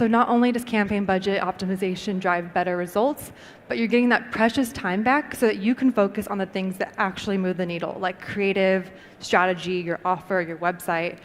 So not only does campaign budget optimization drive better results, but you're getting that precious time back so that you can focus on the things that actually move the needle, like creative, strategy, your offer, your website.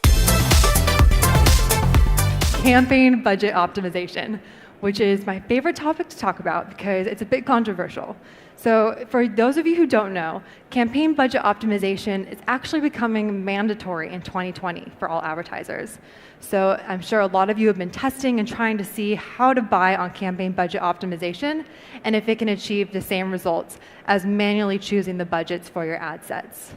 Campaign budget optimization, which is my favorite topic to talk about because it's a bit controversial. So for those of you who don't know, campaign budget optimization is actually becoming mandatory in 2020 for all advertisers. So I'm sure a lot of you have been testing and trying to see how to buy on campaign budget optimization and if it can achieve the same results as manually choosing the budgets for your ad sets.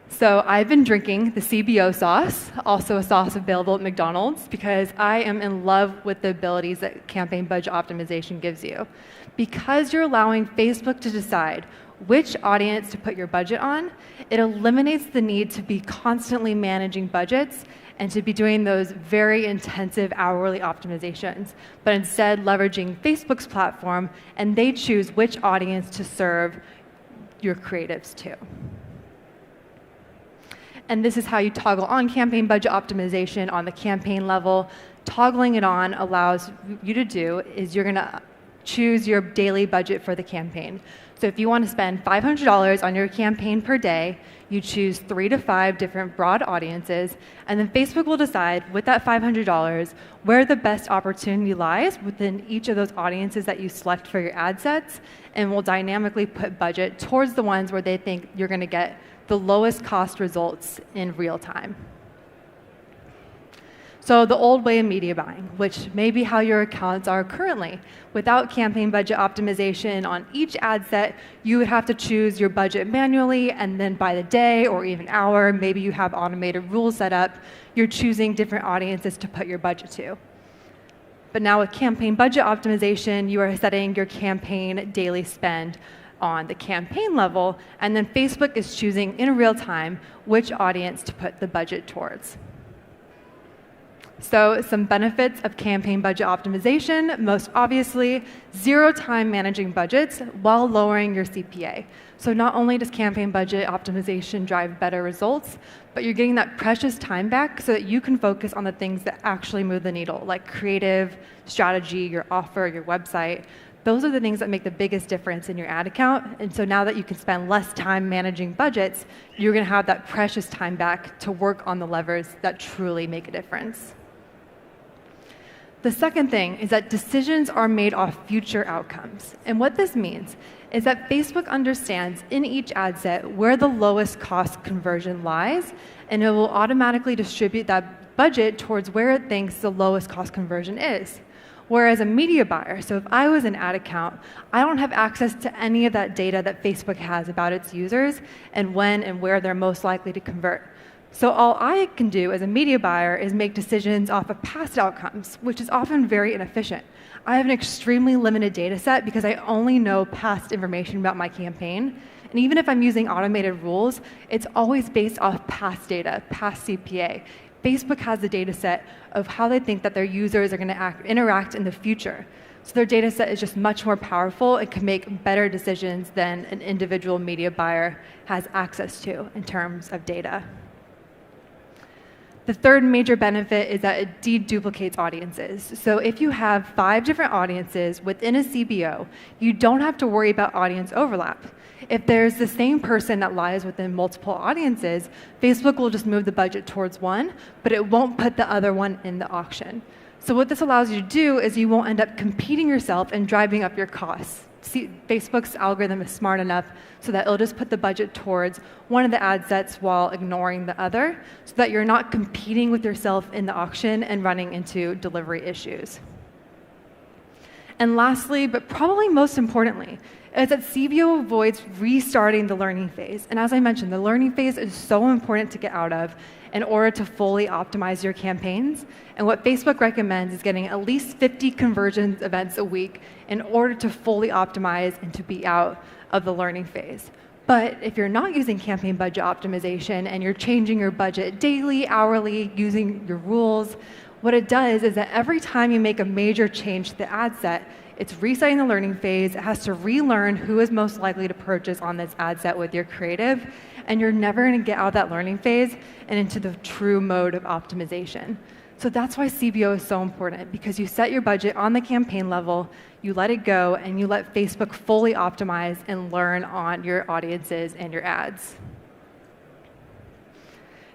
So I've been drinking the CBO sauce, also a sauce available at McDonald's, because I am in love with the abilities that campaign budget optimization gives you. Because you're allowing Facebook to decide which audience to put your budget on, it eliminates the need to be constantly managing budgets and to be doing those very intensive hourly optimizations, but instead leveraging Facebook's platform, and they choose which audience to serve your creatives to. And this is how you toggle on campaign budget optimization on the campaign level. Toggling it on allows you to do is you're going to choose your daily budget for the campaign. So if you want to spend $500 on your campaign per day, you choose 3 to 5 different broad audiences, and then Facebook will decide with that $500 where the best opportunity lies within each of those audiences that you select for your ad sets, and will dynamically put budget towards the ones where they think you're going to get the lowest cost results in real time. So the old way of media buying, which may be how your accounts are currently. Without campaign budget optimization on each ad set, you would have to choose your budget manually, and then by the day or even hour, maybe you have automated rules set up, you're choosing different audiences to put your budget to. But now with campaign budget optimization, you are setting your campaign daily spend on the campaign level, and then Facebook is choosing in real time which audience to put the budget towards. So some benefits of campaign budget optimization: most obviously, 0 time managing budgets while lowering your CPA. So not only does campaign budget optimization drive better results, but you're getting that precious time back so that you can focus on the things that actually move the needle, like creative, strategy, your offer, your website. Those are the things that make the biggest difference in your ad account. And so now that you can spend less time managing budgets, you're going to have that precious time back to work on the levers that truly make a difference. The second thing is that decisions are made off future outcomes. And what this means is that Facebook understands in each ad set where the lowest cost conversion lies, and it will automatically distribute that budget towards where it thinks the lowest cost conversion is. Whereas a media buyer, so if I was an ad account, I don't have access to any of that data that Facebook has about its users and when and where they're most likely to convert. So all I can do as a media buyer is make decisions off of past outcomes, which is often very inefficient. I have an extremely limited data set because I only know past information about my campaign. And even if I'm using automated rules, it's always based off past data, past CPA. Facebook has the data set of how they think that their users are going to interact in the future. So their data set is just much more powerful and can make better decisions than an individual media buyer has access to in terms of data. The third major benefit is that it deduplicates audiences. So if you have 5 different audiences within a CBO, you don't have to worry about audience overlap. If there's the same person that lies within multiple audiences, Facebook will just move the budget towards one, but it won't put the other one in the auction. So what this allows you to do is you won't end up competing yourself and driving up your costs. See, Facebook's algorithm is smart enough so that it'll just put the budget towards one of the ad sets while ignoring the other, so that you're not competing with yourself in the auction and running into delivery issues. And lastly, but probably most importantly, is that CBO avoids restarting the learning phase. And as I mentioned, the learning phase is so important to get out of in order to fully optimize your campaigns. And what Facebook recommends is getting at least 50 conversions events a week in order to fully optimize and to be out of the learning phase. But if you're not using campaign budget optimization and you're changing your budget daily, hourly, using your rules, what it does is that every time you make a major change to the ad set, it's resetting the learning phase. It has to relearn who is most likely to purchase on this ad set with your creative, and you're never going to get out of that learning phase and into the true mode of optimization. So that's why CBO is so important, because you set your budget on the campaign level, you let it go, and you let Facebook fully optimize and learn on your audiences and your ads.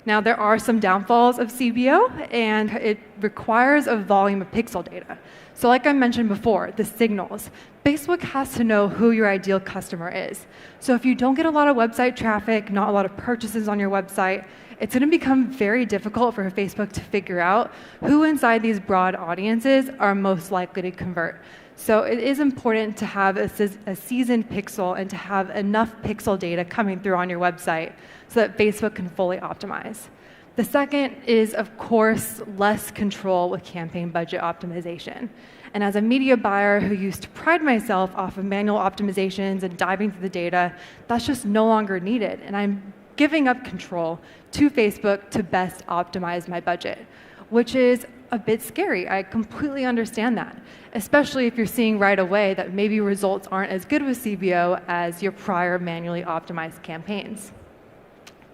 Now, there are some downfalls of CBO, and it requires a volume of pixel data. So like I mentioned before, the signals. Facebook has to know who your ideal customer is. So if you don't get a lot of website traffic, not a lot of purchases on your website, it's going to become very difficult for Facebook to figure out who inside these broad audiences are most likely to convert. So it is important to have a seasoned pixel and to have enough pixel data coming through on your website so that Facebook can fully optimize. The second is, of course, less control with campaign budget optimization. And as a media buyer who used to pride myself off of manual optimizations and diving through the data, that's just no longer needed. And I'm giving up control to Facebook to best optimize my budget, which is a bit scary. I completely understand that, especially if you're seeing right away that maybe results aren't as good with CBO as your prior manually optimized campaigns.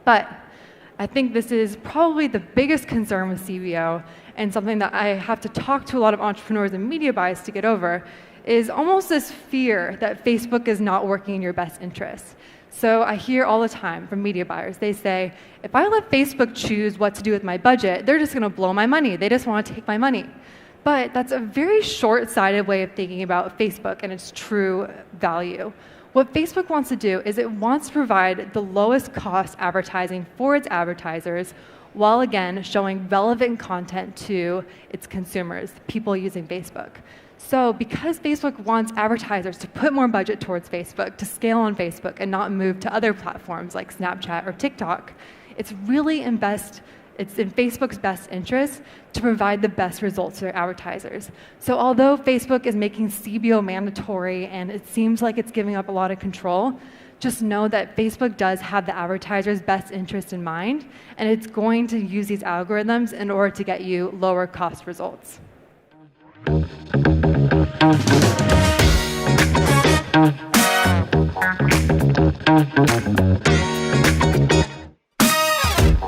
But I think this is probably the biggest concern with CBO, and something that I have to talk to a lot of entrepreneurs and media buyers to get over, is almost this fear that Facebook is not working in your best interests. So I hear all the time from media buyers, they say, if I let Facebook choose what to do with my budget, they're just going to blow my money. They just want to take my money. But that's a very short-sighted way of thinking about Facebook and its true value. What Facebook wants to do is it wants to provide the lowest cost advertising for its advertisers, while again showing relevant content to its consumers, people using Facebook. So because Facebook wants advertisers to put more budget towards Facebook, to scale on Facebook and not move to other platforms like Snapchat or TikTok, it's really in Facebook's best interest to provide the best results to their advertisers. So although Facebook is making CBO mandatory and it seems like it's giving up a lot of control, just know that Facebook does have the advertiser's best interest in mind, and it's going to use these algorithms in order to get you lower cost results.